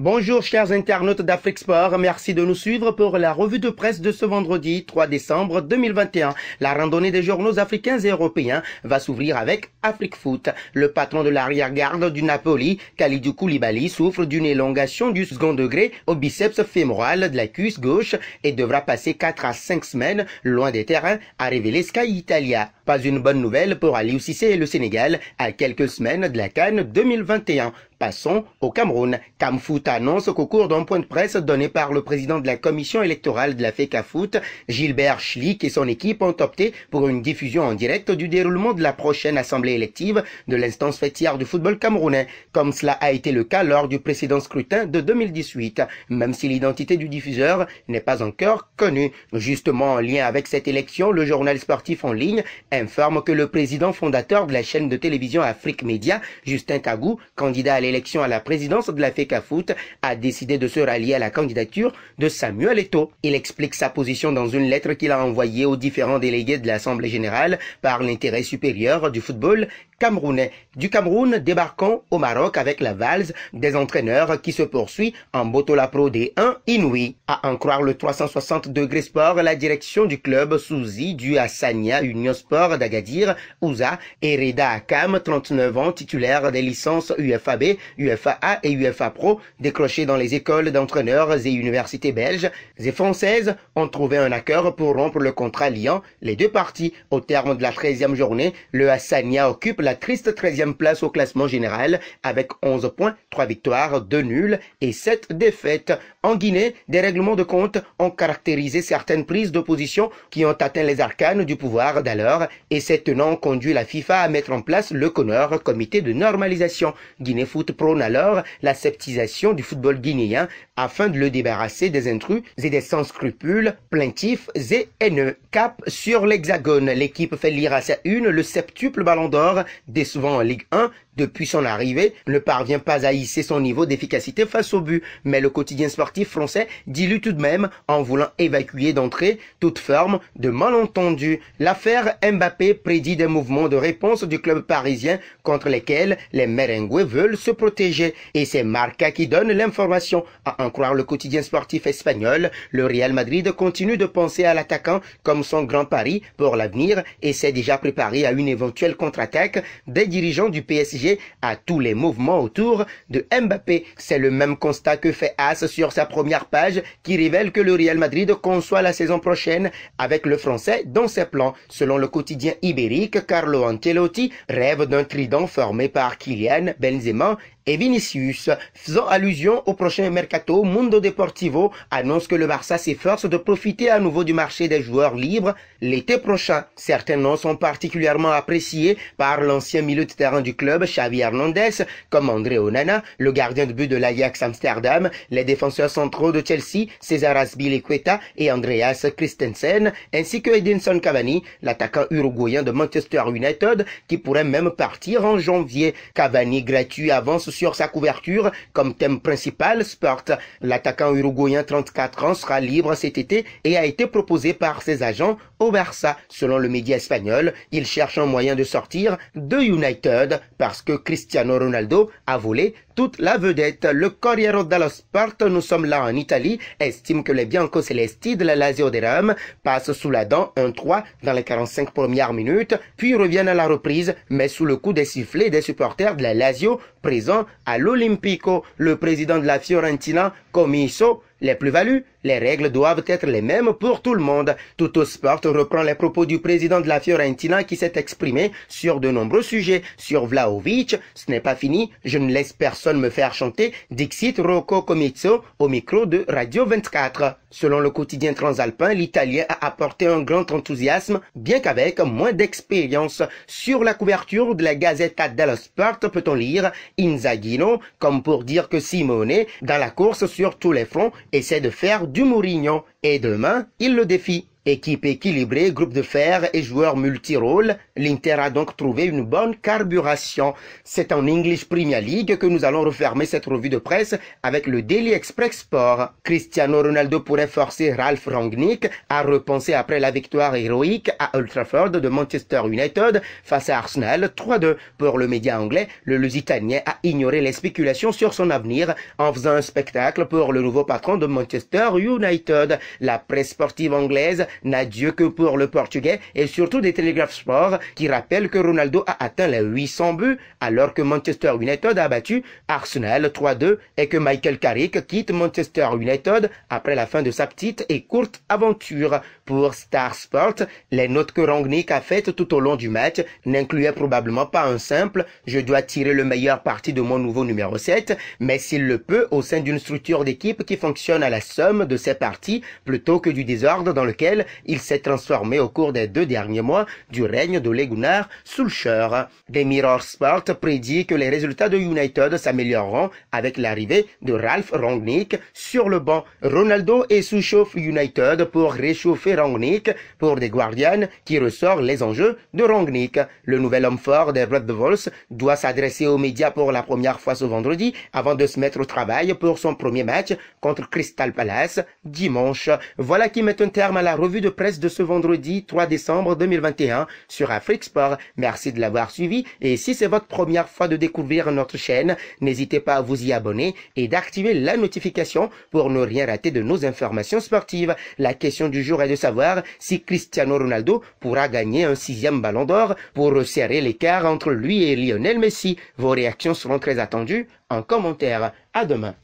Bonjour chers internautes d'Afrique Sport, merci de nous suivre pour la revue de presse de ce vendredi 3 décembre 2021. La randonnée des journaux africains et européens va s'ouvrir avec Afrique Foot. Le patron de l'arrière-garde du Napoli, Kalidou Koulibaly, souffre d'une élongation du second degré au biceps fémoral de la cuisse gauche et devra passer 4 à 5 semaines loin des terrains, a révélé Sky Italia. Pas une bonne nouvelle pour Aliou Cissé et le Sénégal à quelques semaines de la CAN 2021. Passons au Cameroun. Camfoot annonce qu'au cours d'un point de presse donné par le président de la commission électorale de la FECAFOOT, Gilbert Schlick et son équipe ont opté pour une diffusion en direct du déroulement de la prochaine assemblée élective de l'instance fêtière du football camerounais, comme cela a été le cas lors du précédent scrutin de 2018, même si l'identité du diffuseur n'est pas encore connue. Justement, en lien avec cette élection, le journal sportif en ligne informe que le président fondateur de la chaîne de télévision Afrique Média, Justin Kagou, candidat à l'élection à la présidence de la FECAFOOT, a décidé de se rallier à la candidature de Samuel Eto'o. Il explique sa position dans une lettre qu'il a envoyée aux différents délégués de l'Assemblée générale par l'intérêt supérieur du football camerounais. Du Cameroun, débarquons au Maroc avec la valse des entraîneurs qui se poursuit en Botola Pro D1 Inouï. À en croire le 360 degrés sport, la direction du club Souzi du Hassania Union Sport d'Agadir, Ouza et Reda Akam, 39 ans, titulaire des licences UFAB, UFAA et UFA Pro, décrochées dans les écoles d'entraîneurs et universités belges et françaises, ont trouvé un accord pour rompre le contrat liant les deux parties. Au terme de la 13e journée, le Hassania occupe la triste 13e place au classement général avec 11 points, 3 victoires, 2 nuls et 7 défaites. En Guinée, des règlements de compte ont caractérisé certaines prises d'opposition qui ont atteint les arcanes du pouvoir d'alors et ces tenants ont conduit la FIFA à mettre en place le CONOR, comité de normalisation. Guinée Foot prône alors la sceptisation du football guinéen afin de le débarrasser des intrus et des sans-scrupules, plaintifs et haineux. Cap sur l'Hexagone, l'équipe fait lire à sa une le septuple ballon d'or, décevant en Ligue 1. Depuis son arrivée, ne parvient pas à hisser son niveau d'efficacité face au but, mais le quotidien sportif français dilue tout de même en voulant évacuer d'entrée toute forme de malentendu. L'affaire Mbappé prédit des mouvements de réponse du club parisien contre lesquels les merengues veulent se protéger. Et c'est Marca qui donne l'information. À en croire le quotidien sportif espagnol, le Real Madrid continue de penser à l'attaquant comme son grand pari pour l'avenir et s'est déjà préparé à une éventuelle contre-attaque des dirigeants du PSG à tous les mouvements autour de Mbappé. C'est le même constat que fait As sur sa première page qui révèle que le Real Madrid conçoit la saison prochaine avec le français dans ses plans. Selon le quotidien ibérique, Carlo Ancelotti rêve d'un trident formé par Kylian, Benzema et Vinicius. Faisant allusion au prochain mercato, Mundo Deportivo annonce que le Barça s'efforce de profiter à nouveau du marché des joueurs libres l'été prochain. Certains noms sont particulièrement appréciés par l'ancien milieu de terrain du club, Xavi Hernandez, comme André Onana, le gardien de but de l'Ajax Amsterdam, les défenseurs centraux de Chelsea, César Azpilicueta et Andreas Christensen, ainsi que Edinson Cavani, l'attaquant uruguayen de Manchester United, qui pourrait même partir en janvier. Cavani gratuit avance sur sa couverture comme thème principal sport. L'attaquant uruguayen 34 ans sera libre cet été et a été proposé par ses agents au Barça. Selon le média espagnol, il cherche un moyen de sortir de United parce que Cristiano Ronaldo a volé toute la vedette. Le Corriere dello Sport, nous sommes là en Italie, estime que les Biancocelesti de la Lazio de Rome passent sous la dent 1-3 dans les 45 premières minutes, puis reviennent à la reprise, mais sous le coup des sifflets des supporters de la Lazio présents à l'Olimpico. Le président de la Fiorentina, Comiso, les plus-values, les règles doivent être les mêmes pour tout le monde. Tutto Sport reprend les propos du président de la Fiorentina qui s'est exprimé sur de nombreux sujets. Sur Vlahovic, ce n'est pas fini, je ne laisse personne me faire chanter, dixit Rocco Comizzo au micro de Radio 24. Selon le quotidien transalpin, l'Italien a apporté un grand enthousiasme, bien qu'avec moins d'expérience. Sur la couverture de la Gazzetta dello Sport, peut-on lire Inzaghino, comme pour dire que Simone, dans la course sur tous les fronts, essaie de faire du Mourinho. Et demain, il le défie. Équipe équilibrée, groupe de fer et joueurs multi-rôles, l'Inter a donc trouvé une bonne carburation. C'est en English Premier League que nous allons refermer cette revue de presse avec le Daily Express Sport. Cristiano Ronaldo pourrait forcer Ralf Rangnick à repenser après la victoire héroïque à Old Trafford de Manchester United face à Arsenal 3-2. Pour le média anglais, le Lusitanien a ignoré les spéculations sur son avenir en faisant un spectacle pour le nouveau patron de Manchester United. La presse sportive anglaise n'a Dieu que pour le Portugais et surtout des Telegraph Sport qui rappellent que Ronaldo a atteint les 800 buts alors que Manchester United a battu Arsenal 3-2 et que Michael Carrick quitte Manchester United après la fin de sa petite et courte aventure. Pour Star Sport, les notes que Rangnick a faites tout au long du match n'incluaient probablement pas un simple « je dois tirer le meilleur parti de mon nouveau numéro 7 », mais s'il le peut au sein d'une structure d'équipe qui fonctionne à la somme de ses parties plutôt que du désordre dans lequel il s'est transformé au cours des 2 derniers mois du règne d'Ole Gunnar Solskjaer. The Mirror Sport prédit que les résultats de United s'amélioreront avec l'arrivée de Ralf Rangnick sur le banc. Ronaldo sous-chauffe United pour réchauffer Rangnick. Pour The Guardian qui ressort les enjeux de Rangnick. Le nouvel homme fort des Red Devils doit s'adresser aux médias pour la première fois ce vendredi avant de se mettre au travail pour son premier match contre Crystal Palace dimanche. Voilà qui met un terme à la revue de presse de ce vendredi 3 décembre 2021 sur Afrique Sport. Merci de l'avoir suivi et si c'est votre première fois de découvrir notre chaîne, n'hésitez pas à vous y abonner et d'activer la notification pour ne rien rater de nos informations sportives. La question du jour est de savoir si Cristiano Ronaldo pourra gagner un 6e ballon d'or pour resserrer l'écart entre lui et Lionel Messi. Vos réactions seront très attendues en commentaire. À demain.